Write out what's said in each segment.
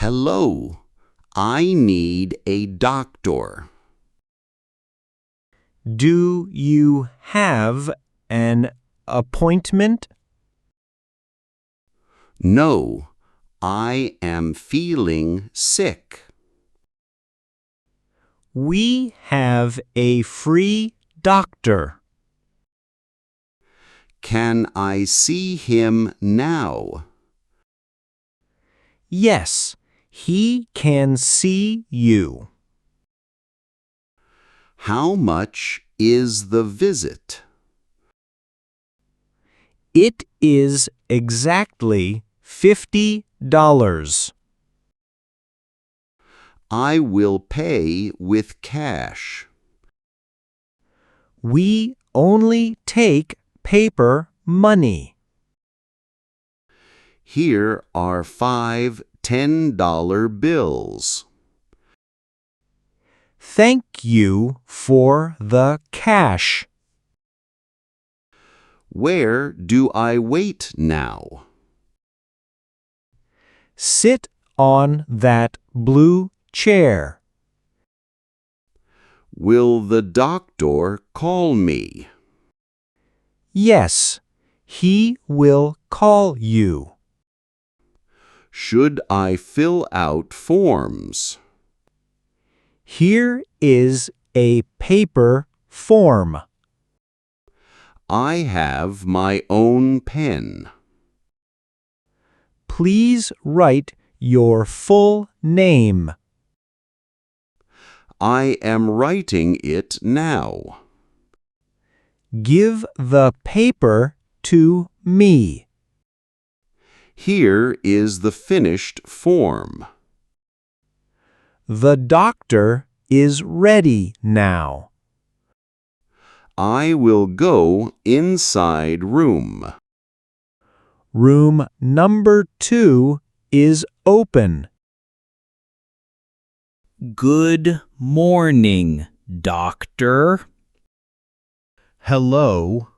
Hello, I need a doctor. Do you have an appointment? No, I am feeling sick. We have a free doctor. Can I see him now? Yes, he can see you. How much is the visit? It is exactly $50. I will pay with cash. We only take paper money. Here are 5 $10 bills. Thank you for the cash. Where do I wait now? Sit on that blue chair. Will the doctor call me? Yes, he will call you. Should I fill out forms? Here is a paper form. I have my own pen. Please write your full name. I am writing it now. Give the paper to me. Here is the finished form. The doctor is ready now. I will go inside room. Room number 2 is open. Good morning, doctor. Hello.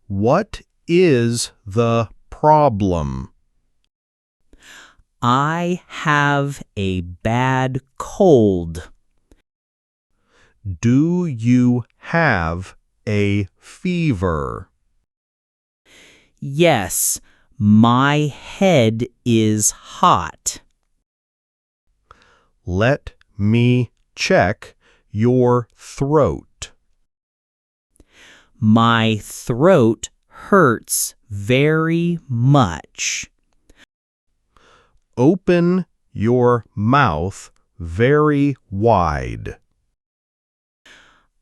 What is the problem? I have a bad cold. Do you have a fever? Yes, my head is hot. Let me check your throat. My throat hurts very much. Open your mouth very wide.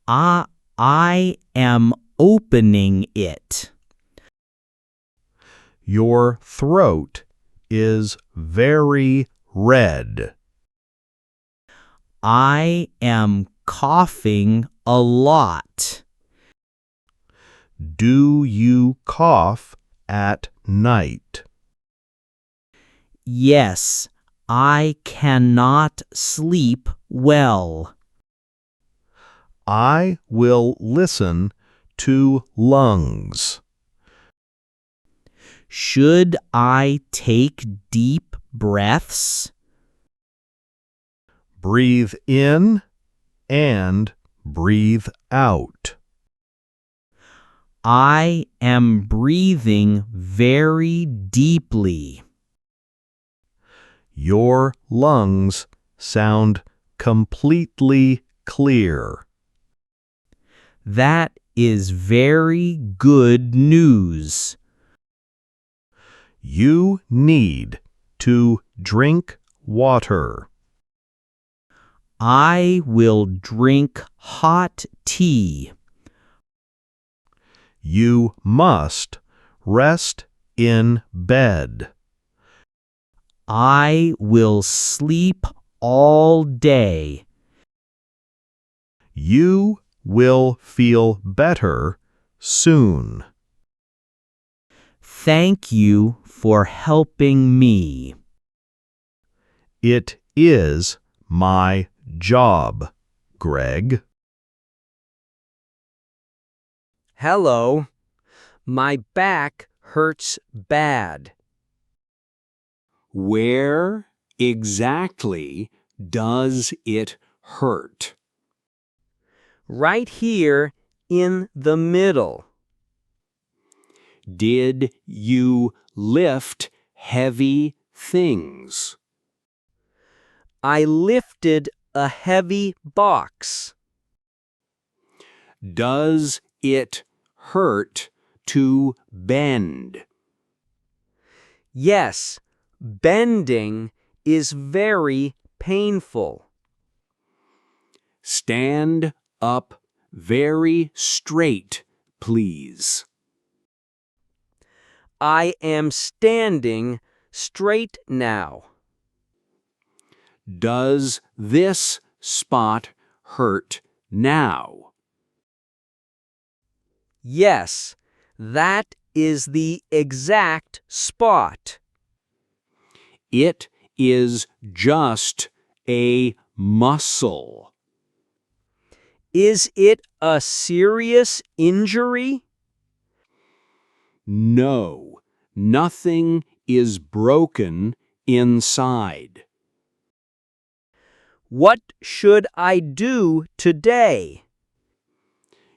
I am opening it. Your throat is very red. I am coughing a lot. Do you cough at night? Yes, I cannot sleep well. I will listen to lungs. Should I take deep breaths? Breathe in and breathe out. I am breathing very deeply. Your lungs sound completely clear. That is very good news. You need to drink water. I will drink hot tea. You must rest in bed. I will sleep all day. You will feel better soon. Thank you for helping me. It is my job, Greg. Hello. My back hurts bad. Where exactly does it hurt? Right here in the middle. Did you lift heavy things? I lifted a heavy box. Does it hurt to bend? Yes, bending is very painful. Stand up very straight, please. I am standing straight now. Does this spot hurt now? Yes, that is the exact spot. It is just a muscle. Is it a serious injury? No, nothing is broken inside. What should I do today?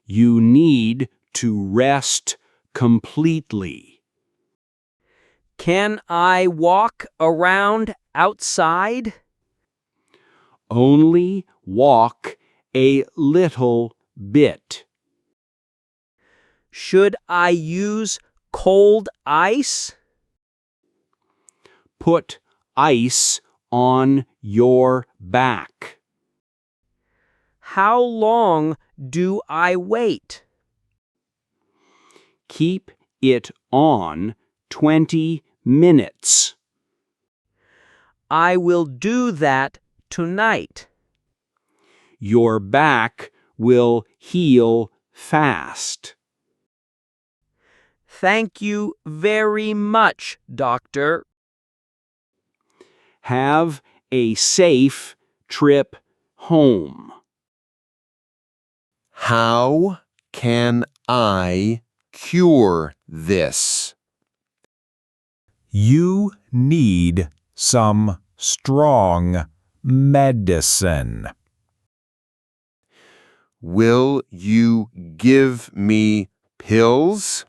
You need to rest completely. Can I walk around outside? Only walk a little bit. Should I use cold ice? Put ice on your back. How long do I wait? Keep it on 20 minutes. I will do that tonight. Your back will heal fast. Thank you very much, doctor. Have a safe trip home. How can I cure this? You need some strong medicine. Will you give me pills?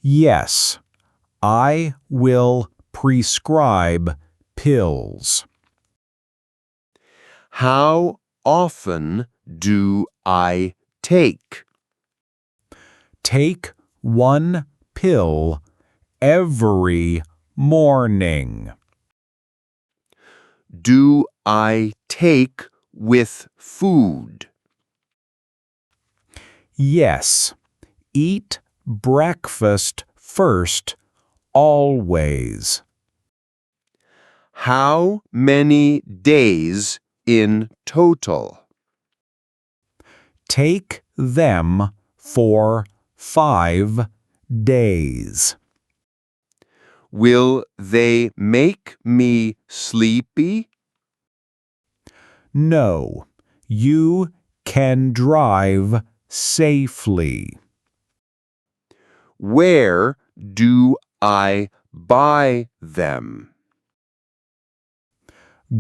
Yes, I will prescribe pills. How often do I take? Take one pill every morning. Do I take with food? Yes, eat breakfast first, always. How many days in total? Take them for 5 days. Will they make me sleepy? No, you can drive safely. Where do I buy them?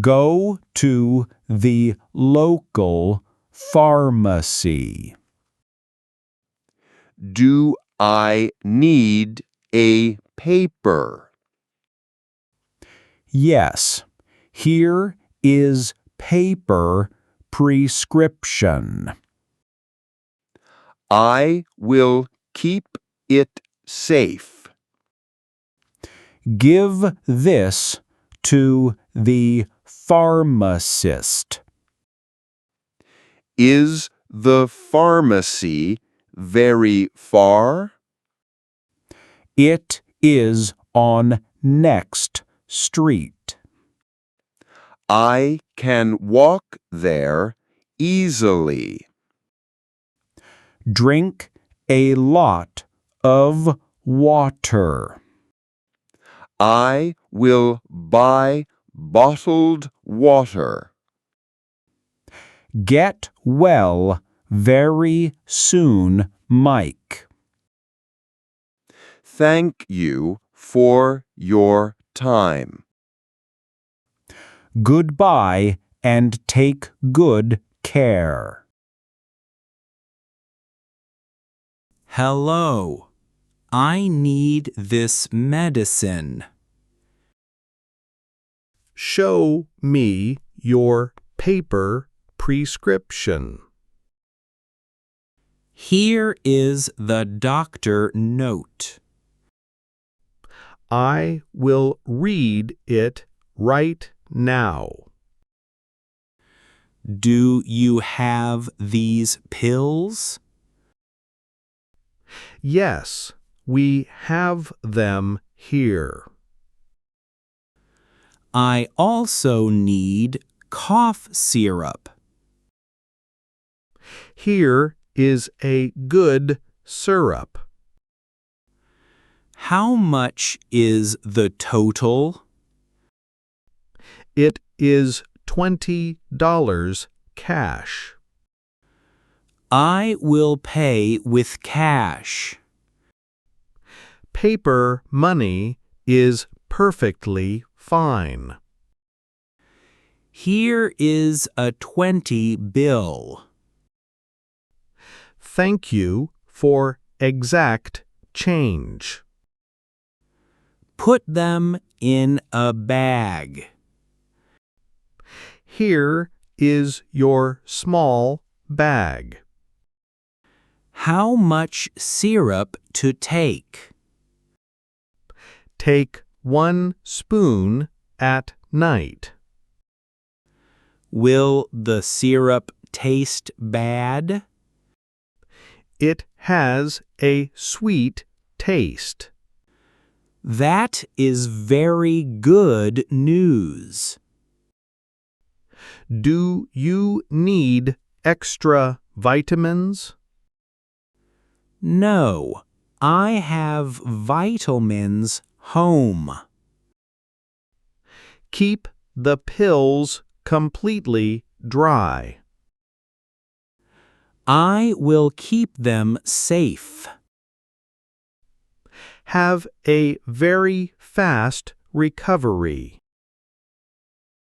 Go to the local pharmacy. Do I need a paper? Yes, here is paper prescription. I will keep it safe. Give this to the pharmacist. Is the pharmacy very far? It is on next street. I can walk there easily. Drink a lot of water. I will buy bottled water. Get well very soon, Mike. Thank you for your time. Goodbye and take good care. Hello. I need this medicine. Show me your paper prescription. Here is the doctor note. I will read it right now. Do you have these pills? Yes, we have them here. I also need cough syrup. Here is a good syrup. How much is the total? It is $20 cash. I will pay with cash. Paper money is perfectly fine. Here is a 20 bill. Thank you for exact change. Put them in a bag. Here is your small bag. How much syrup to take? Take 1 spoon at night. Will the syrup taste bad? It has a sweet taste. That is very good news. Do you need extra vitamins? No, I have vitamins home. Keep the pills completely dry. I will keep them safe. Have a very fast recovery.